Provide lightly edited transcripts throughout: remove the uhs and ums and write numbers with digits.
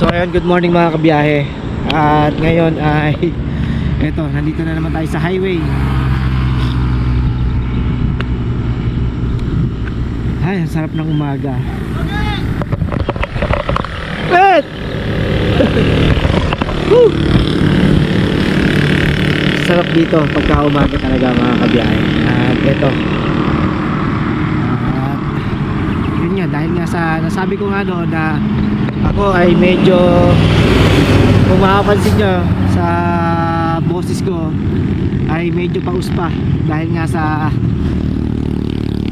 So ayun, good morning mga kabiyahe. At ngayon ay eto, nandito na naman tayo sa highway. Ay, ang sarap ng umaga. Bet! Sarap dito pagka umaga talaga mga kabiyahe. At eto, yun nga, dahil nga sa nasabi ko nga doon na ako ay medyo, kung makapansin nyo sa boses ko, ay medyo paus pa dahil nga sa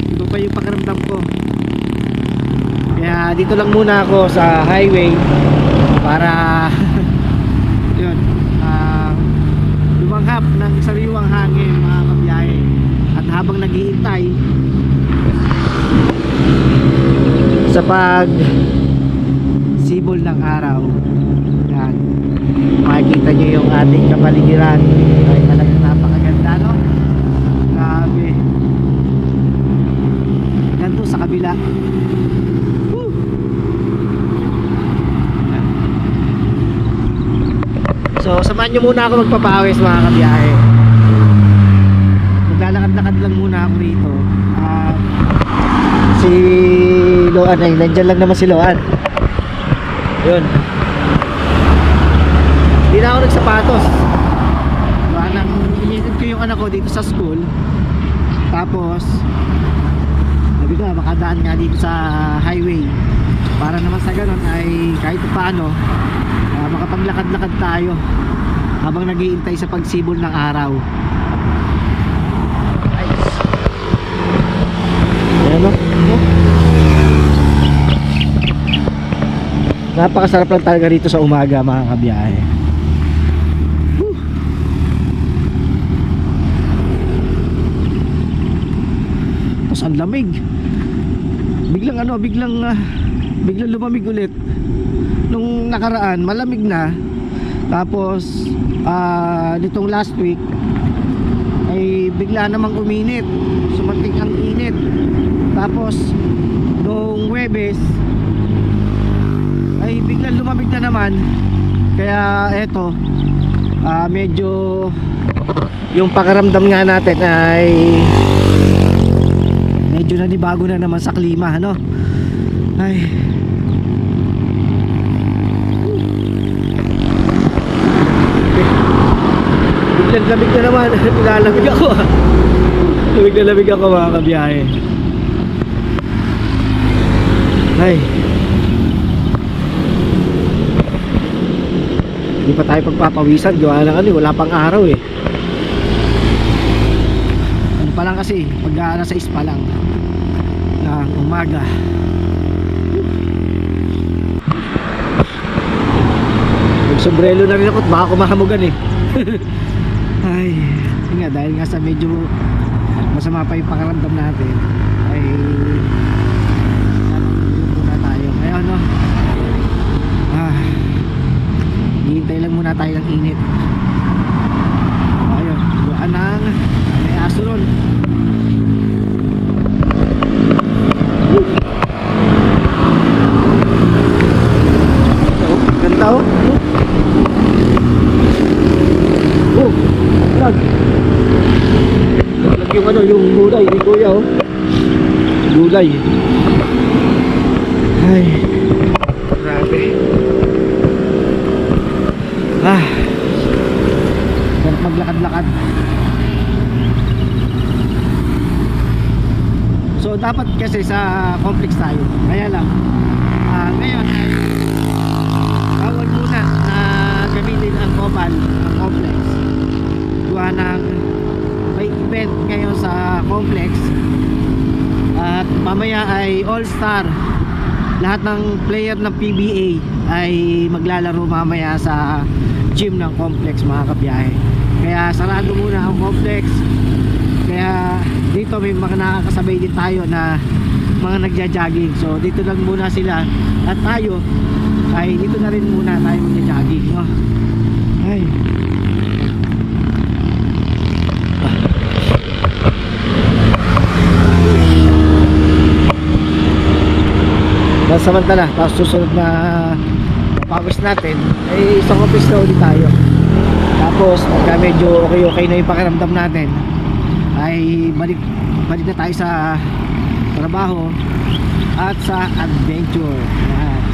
iba pa yung pakiramdam ko. Kaya dito lang muna ako sa highway para yun, lumanghap ng sariwang hangin mga kabiyahe. At habang naghihintay sa pag sibol ng araw, yan, makikita nyo yung ating kapaligiran. Ay talagang napakaganda, no? Grabe. Ganito sa kabila. Woo! So samahan nyo muna ako magpapawis mga kabiyahe. Maglalakad-lakad lang muna ako rito. Si Loan ay nandyan lang naman si Loan. Yun, hindi na ako nagsapatos. Iniintid ko yung anak ko dito sa school. Tapos sabi ko makadaan nga dito sa highway para naman sa ganun ay kahit paano makapaglakad-lakad tayo habang naghihintay sa pagsibol ng araw. Ayan o, napakasarap lang talaga rito sa umaga mga kabiyahe. Tapos ang lamig. Biglang lumamig ulit. Nung nakaraan malamig na. Tapos nitong last week ay bigla namang uminit. Sumating ang init. Tapos nung Huwebes ay biglang lumamig na naman. Kaya eto, medyo yung pakiramdam nga natin ay medyo nanibago na naman sa klima, ano? Ay, biglang lamig na naman. Nilalamig ako. Lamig ako mga kabiyahe. Ay, hindi pa tayo pagpapawisan. Gawa lang wala pang araw eh. Ano pa lang kasi, pag alas 6 pa lang na umaga. Magsombrelo na rin ako at baka kumahamugan eh. Ay, yun nga, dahil nga sa medyo masama pa yung pakiramdam natin ay muna tayo. Kaya ano, hihintay lang muna tayo ng init. Ayun, buwan ng may aso ron. Ganda oh. Oh, lag yung gulay ni kuya oh. Gulay. Ay, grabe. Sarap maglakad-lakad. So dapat kasi sa complex tayo. Kaya lang ngayon ay bawal muna na gamitin ang mobile ng complex. Gawa ng may event ngayon sa complex. At mamaya ay all-star. Lahat ng player ng PBA ay maglalaro mamaya sa gym ng complex mga kabiyahe. Kaya sarado muna ang complex. Kaya dito may mga nakakasabay din tayo na mga nagja-jogging. So dito lang muna sila at tayo ay dito na rin muna tayo magja-jogging, no? Ay, samantala, tapos susunod na pawis natin, ay isang office na ulit tayo. Tapos pagka medyo okay na yung pakiramdam natin, ay balik na tayo sa trabaho at sa adventure.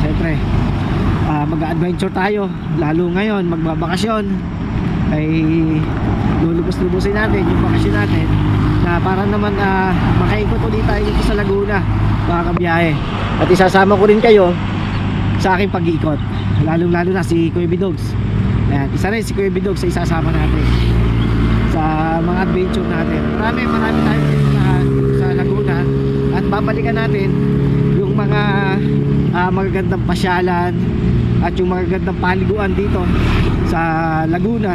Siyempre mag-adventure tayo, lalo ngayon magbabakasyon, ay lulubos-lubusin natin yung bakasyon natin na para naman makaikot ulit tayo dito sa Laguna mga kabiyahe. At isasama ko rin kayo sa aking pag-iikot, lalong lalo na si Kuya Bidogs. Ayan, isa rin si Kuya Bidogs sa isasama natin sa mga adventure natin. Marami tayo sa Laguna at babalikan natin yung mga magagandang pasyalan at yung magagandang paliguan dito sa Laguna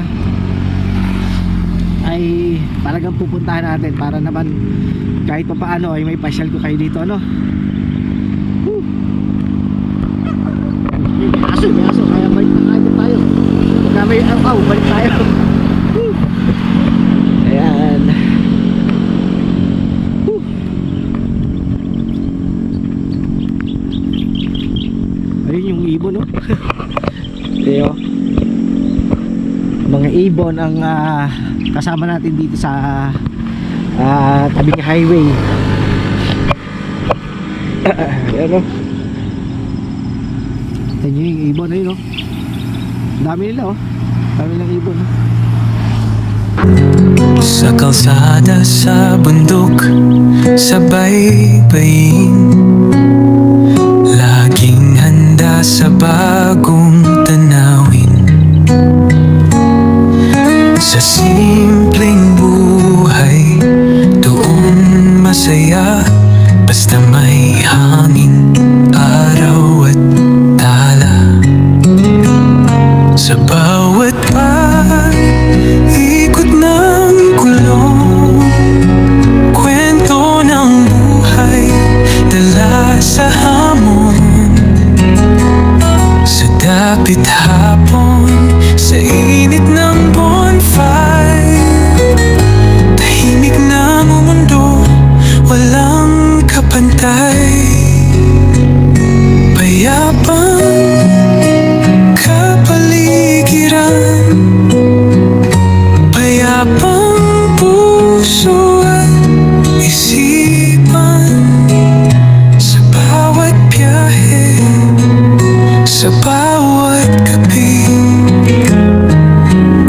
ay talagang pupuntahan natin para naman kahit pa paano ay may pasyal ko kayo dito, ano. May aso, kaya balik na tayo. Pagka may balik tayo. Ayan. Ayun yung ibon, no? Ayo. Mga ibon ang kasama natin dito sa tabing highway. Ayan, no? Tignan nyo yung ibon, ayun, no? Dami nila, oh. Dami ng ibon, no? Sa kalsada, sa bundok, sa baybayin, laging handa sa bagong tanawin. Sa simpleng buhay, doon masaya, basta may hangin, araw at tala. Sa bawat ikot ng kulong, kwento ng buhay, dala sa hamon. Sa dapit hapon, sa init ng bonfire, tahimik ng mundo, walang kapantay. Payapang kapaligiran, payapang puso at isipan. Sa bawat biyahe, sa bawat gabi,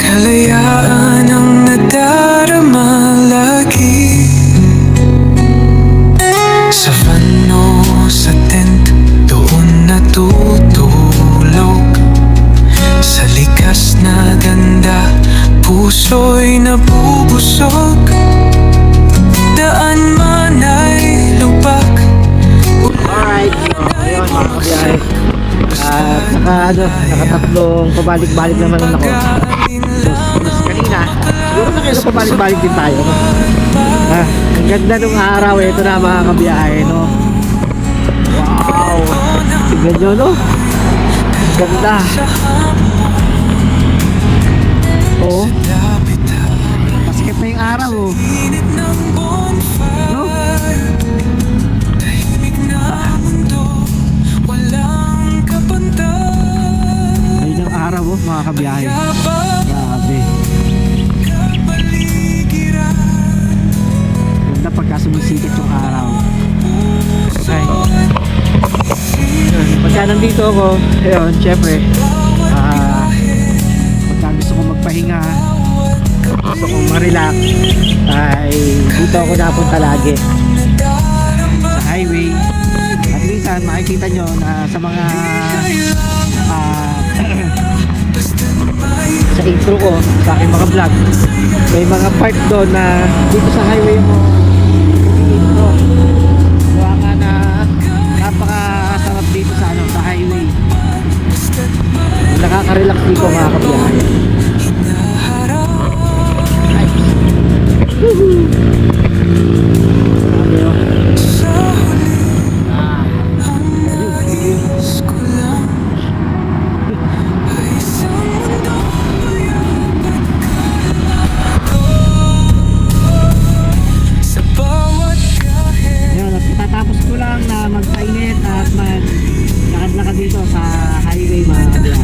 kalayaan ang nadarama lagi. Sa vano, sa tent, doon natutulog. Sa likas na ganda, puso'y nabubusog. Daan man ay lubak. Alright, ayun mga kabiyahe. Nakatatlong pabalik-balik naman ako. Kanina, siguro na kayo pabalik-balik din tayo, no? Ang ganda nung araw, ito na mga kabiyahe, no? Wow! Tignan nyo, no? Ang ganda. Oo. Masikip na yung araw, oh. No? Ayun ang araw, oh, mga kabiyahe. Grabe. Ganda pagka sumisikip yung araw. Okay. Pagka nandito ako, ayun, syempre, pagka gusto ko magpahinga, gusto kong ma-relax, ay dito ako napunta lagi sa highway. At minsan makikita nyo na sa mga sa intro ko sa aking mga vlog, may mga part doon na dito sa highway mo intro. Gawa nga na napakasarap dito sa sa highway. Nakaka-relax dito mga kabiyahe. Tapos ko lang na magpainit at maglakad-lakad dito sa highway mga kabiyahe.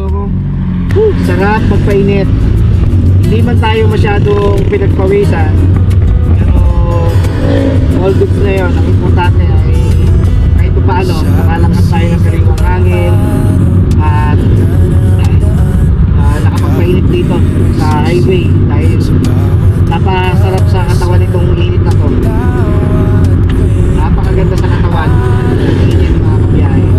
ako. Sarap magpainit. Hindi man tayo masyadong pinagpawisan, pero all goods na yun. Ang importante ay kahit pa paano, nakalangkas tayo ng sariwang hangin at nakapagpainit dito sa highway dahil napasarap sa katawan itong init na to. Napakaganda sa katawan init mga kabiyahe.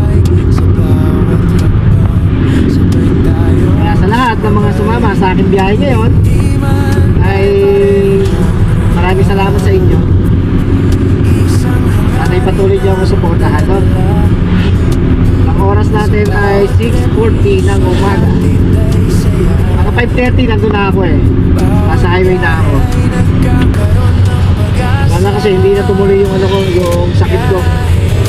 Kaya sa lahat ng mga sumama sa aking biyahe ngayon ay maraming salamat sa inyo. Sana'y patuloy niyo akong suportahan. Ang oras natin ay 6:40 ng umaga. Mga 5:30 nandun na ako eh. Nasa highway na ako. Wala kasi hindi na tumuloy yung ano ko, yung sakit ko.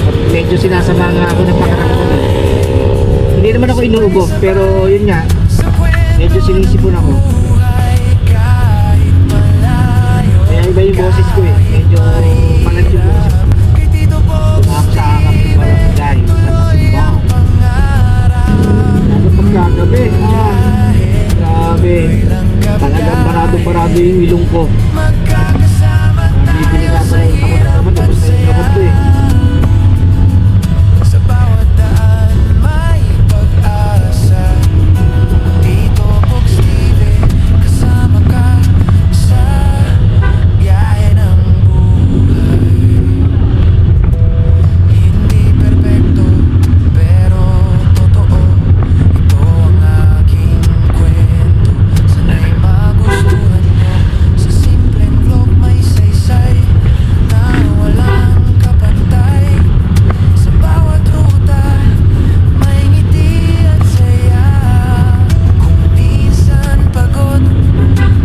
At medyo sinasama nga ako ng pakaramdam ko. Hindi naman ako inuubo, pero yun nga, medyo sinisipon ako. Kaya iba yung boses ko eh. Medyo palag yung boses ko. Kung ako sa akap ng barangay, sa Masimbaw. Ano pagkagabi? Grabe. Talagang barado-barado yung ilong ko. Bibili ka pala yung takot naman. Tapos na yung takot ko eh. Sa bawat daan may pag-asa. Dito Box TV, kasama ka sa biyahe ng buhay. Hindi perpekto, pero totoo. Ito ang aking kwento. Sana'y magustuhan mo. Sa simpleng vlog may saysay na walang kapantay. Sa bawat ruta may ngiti at saya. Kung minsan pagod,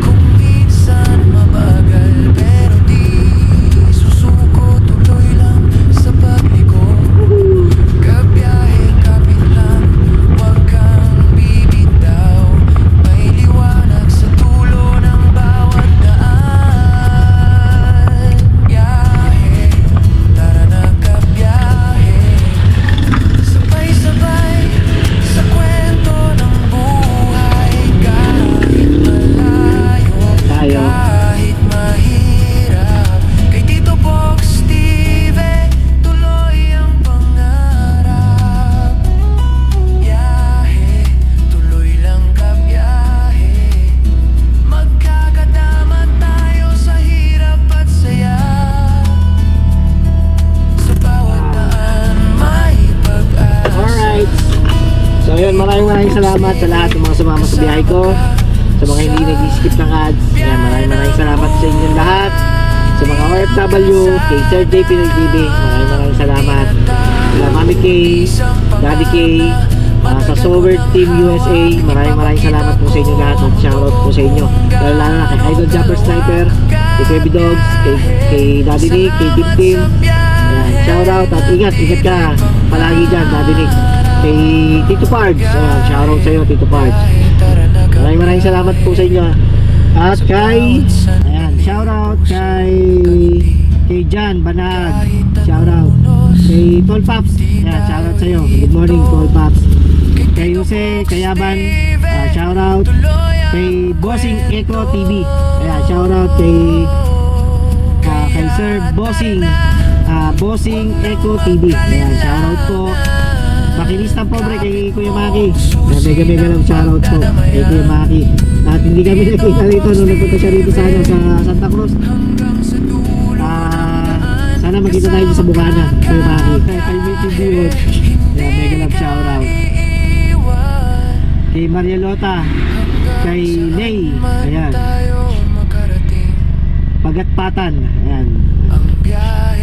kung minsan mabagal, pero di susuko, tuloy lang sa pagliko. Kabiyahe kapit lang, huwag kang bibitaw. May liwanag sa dulo ng bawat daan. Biyahe, tara na kabiyahe. Sabay-sabay sa kwento ng buhay. Kahit malayo, Tayo. kahit mahirap. Kay Tito Box TV, tuloy ang pangarap. Biyahe, tuloy lang kabiyahe. Magkakadama tayo sa hirap at saya. Sa bawat daan may pag-asa. Alright. So yun, maraming salamat sa lahat ng mga sumama sa biyahe ko. Sa mga hindi nag-skip ng ads. Yan, maraming salamat sa inyong lahat. Sa mga OFW, kay Sir J. Pinoy TV, maraming salamat. Sa Mami K, Daddy K, sa Sober Team USA, maraming salamat po sa inyo lahat. At shoutout po sa inyo. Lalo na kay Idol Jumper Sniper, kay Baby Dogs, kay Daddy Nick, kay Team Team. Ayan, shoutout at ingat ka palagi dyan, Daddy Nick. Kay Tito Pards, ayan, shoutout sa iyo, Tito Pards. Maraming salamat po sa inyo. At kay, ayan, shoutout kay Jan Banag, shoutout. Kay Tol Paps, ayan, shoutout sa iyo. Good morning, Tol Paps. Kay Jose Kayaban, shoutout. Kay Bossing Eco TV, ayan, shoutout kay Sir Bossing Eco TV, ayan, shoutout po. Makinistan pobre kay Kuya Maki. Mega lang shoutout po kay Kuya Maki. At hindi kami nakita rito nung nagpunta siya rito sa Santa Cruz. Sana magkita tayo sa Bukana, Kuya Maki. Kay Mickey Dion, mega love shoutout. Kay Maria Lota, kay Lay, ayan, Pagatpatan, ayan,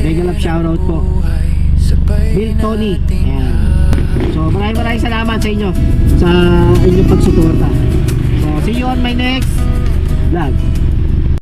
mega love shoutout po. Bill Tony, ayan. So maraming salamat sa inyo sa inyong pagsuporta. So see you on my next vlog.